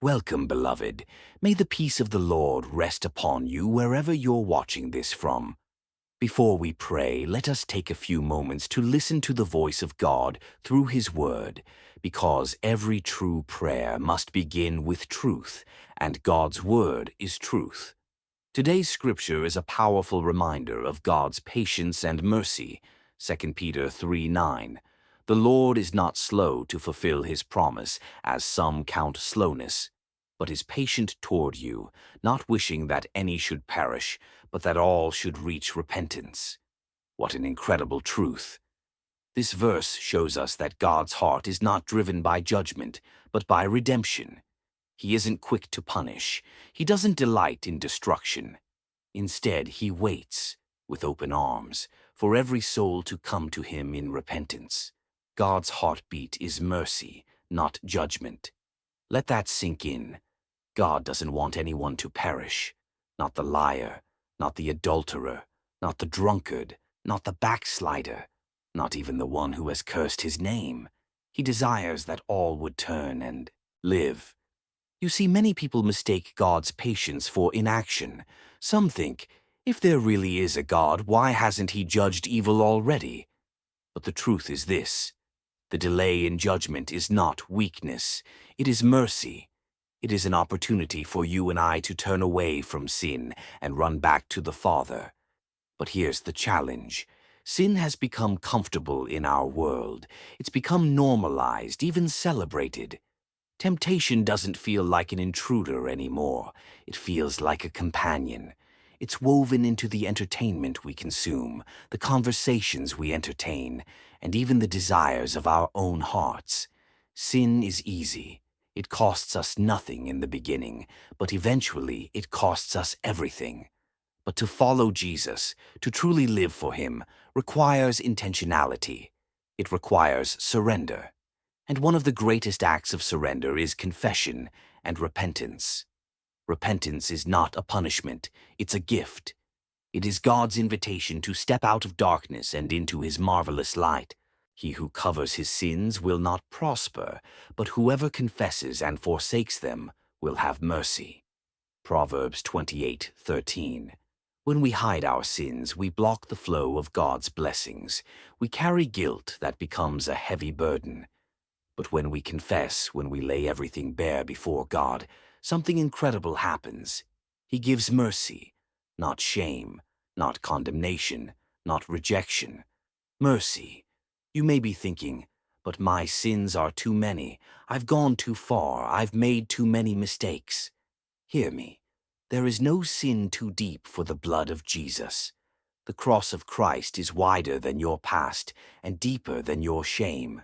Welcome, beloved. May the peace of the Lord rest upon you wherever you're watching this from. Before we pray, let us take a few moments to listen to the voice of God through His Word, because every true prayer must begin with truth, and God's Word is truth. Today's scripture is a powerful reminder of God's patience and mercy. 2 Peter 3:9. The Lord is not slow to fulfill His promise, as some count slowness, but is patient toward you, not wishing that any should perish, but that all should reach repentance. What an incredible truth! This verse shows us that God's heart is not driven by judgment, but by redemption. He isn't quick to punish. He doesn't delight in destruction. Instead, He waits, with open arms, for every soul to come to Him in repentance. God's heartbeat is mercy, not judgment. Let that sink in. God doesn't want anyone to perish. Not the liar, not the adulterer, not the drunkard, not the backslider, not even the one who has cursed His name. He desires that all would turn and live. You see, many people mistake God's patience for inaction. Some think, if there really is a God, why hasn't He judged evil already? But the truth is this: the delay in judgment is not weakness, it is mercy. It is an opportunity for you and I to turn away from sin and run back to the Father. But here's the challenge. Sin has become comfortable in our world. It's become normalized, even celebrated. Temptation doesn't feel like an intruder anymore. It feels like a companion. It's woven into the entertainment we consume, the conversations we entertain, and even the desires of our own hearts. Sin is easy. It costs us nothing in the beginning, but eventually it costs us everything. But to follow Jesus, to truly live for Him, requires intentionality. It requires surrender. And one of the greatest acts of surrender is confession and repentance. Repentance is not a punishment, it's a gift. It is God's invitation to step out of darkness and into His marvelous light. He who covers his sins will not prosper, but whoever confesses and forsakes them will have mercy. Proverbs 28:13. When we hide our sins, we block the flow of God's blessings. We carry guilt that becomes a heavy burden. But when we confess, when we lay everything bare before God, something incredible happens. He gives mercy, not shame, not condemnation, not rejection. Mercy. You may be thinking, but my sins are too many. I've gone too far. I've made too many mistakes. Hear me. There is no sin too deep for the blood of Jesus. The cross of Christ is wider than your past and deeper than your shame.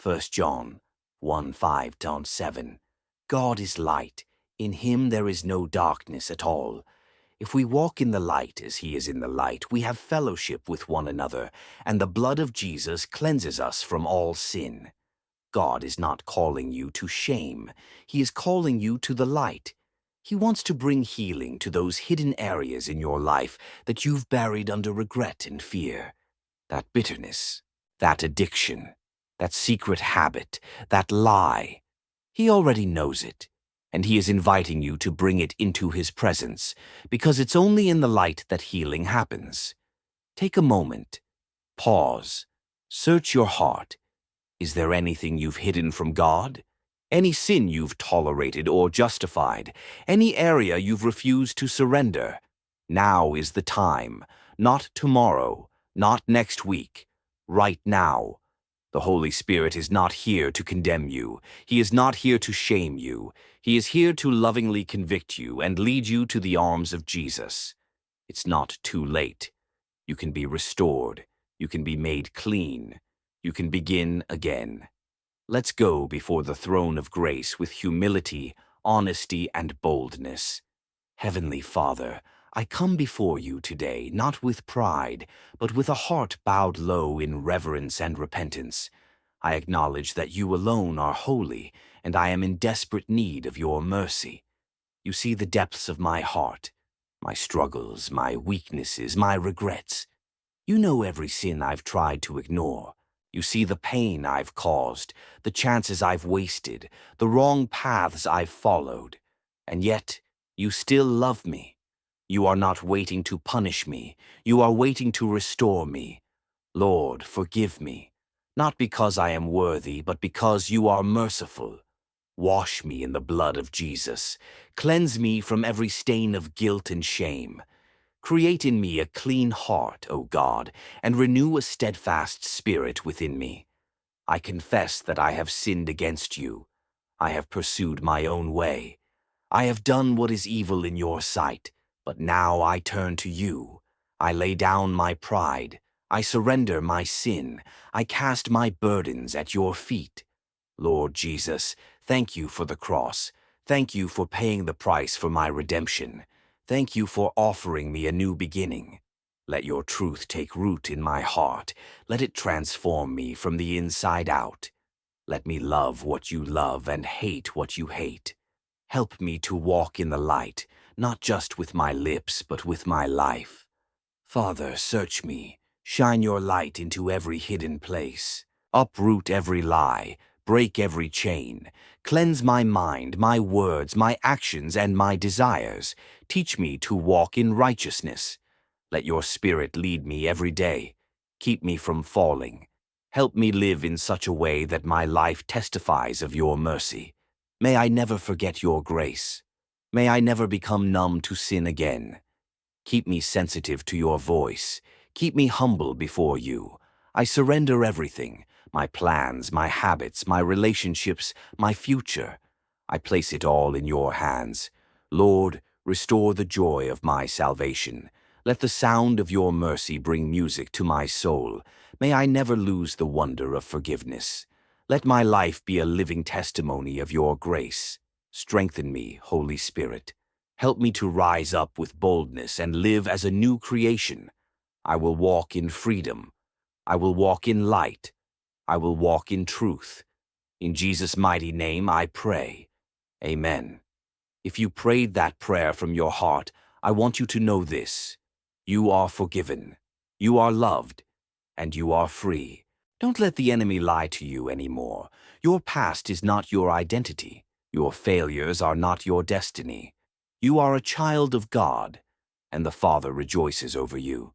1 John 1:5-7. God is light. In Him there is no darkness at all. If we walk in the light as He is in the light, we have fellowship with one another, and the blood of Jesus cleanses us from all sin. God is not calling you to shame. He is calling you to the light. He wants to bring healing to those hidden areas in your life that you've buried under regret and fear. That bitterness, that addiction, that secret habit, that lie. He already knows it. And He is inviting you to bring it into His presence, because it's only in the light that healing happens. Take a moment. Pause. Search your heart. Is there anything you've hidden from God? Any sin you've tolerated or justified? Any area you've refused to surrender? Now is the time. Not tomorrow. Not next week. Right now. The Holy Spirit is not here to condemn you. He is not here to shame you. He is here to lovingly convict you and lead you to the arms of Jesus. It's not too late. You can be restored. You can be made clean. You can begin again. Let's go before the throne of grace with humility, honesty, and boldness. Heavenly Father, I come before you today not with pride, but with a heart bowed low in reverence and repentance. I acknowledge that you alone are holy, and I am in desperate need of your mercy. You see the depths of my heart, my struggles, my weaknesses, my regrets. You know every sin I've tried to ignore. You see the pain I've caused, the chances I've wasted, the wrong paths I've followed. And yet, you still love me. You are not waiting to punish me. You are waiting to restore me. Lord, forgive me, not because I am worthy, but because you are merciful. Wash me in the blood of Jesus. Cleanse me from every stain of guilt and shame. Create in me a clean heart, O God, and renew a steadfast spirit within me. I confess that I have sinned against you. I have pursued my own way. I have done what is evil in your sight, but now I turn to you. I lay down my pride. I surrender my sin. I cast my burdens at your feet. Lord Jesus, thank you for the cross. Thank you for paying the price for my redemption. Thank you for offering me a new beginning. Let your truth take root in my heart. Let it transform me from the inside out. Let me love what you love and hate what you hate. Help me to walk in the light, not just with my lips, but with my life. Father, search me. Shine your light into every hidden place. Uproot every lie. Break every chain. Cleanse my mind, my words, my actions, and my desires. Teach me to walk in righteousness. Let your Spirit lead me every day. Keep me from falling. Help me live in such a way that my life testifies of your mercy. May I never forget your grace. May I never become numb to sin again. Keep me sensitive to your voice. Keep me humble before you. I surrender everything, my plans, my habits, my relationships, my future. I place it all in your hands. Lord, restore the joy of my salvation. Let the sound of your mercy bring music to my soul. May I never lose the wonder of forgiveness. Let my life be a living testimony of your grace. Strengthen me, Holy Spirit. Help me to rise up with boldness and live as a new creation. I will walk in freedom. I will walk in light. I will walk in truth. In Jesus' mighty name I pray. Amen. If you prayed that prayer from your heart, I want you to know this. You are forgiven. You are loved. And you are free. Don't let the enemy lie to you anymore. Your past is not your identity. Your failures are not your destiny. You are a child of God, and the Father rejoices over you.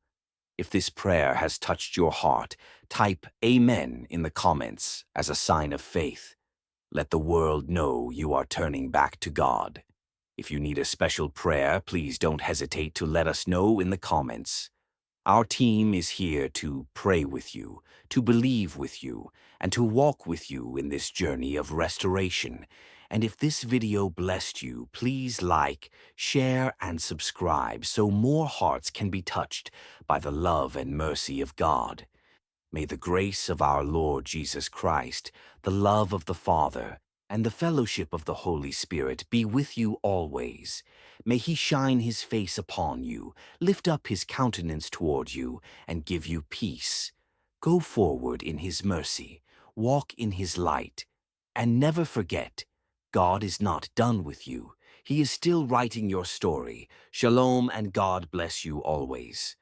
If this prayer has touched your heart, type Amen in the comments as a sign of faith. Let the world know you are turning back to God. If you need a special prayer, please don't hesitate to let us know in the comments. Our team is here to pray with you, to believe with you, and to walk with you in this journey of restoration. And if this video blessed you, please like, share, and subscribe so more hearts can be touched by the love and mercy of God. May the grace of our Lord Jesus Christ, the love of the Father, and the fellowship of the Holy Spirit be with you always. May he shine his face upon you, lift up his countenance toward you, and give you peace. Go forward in his mercy, walk in his light, and never forget, God is not done with you. He is still writing your story. Shalom, and God bless you always.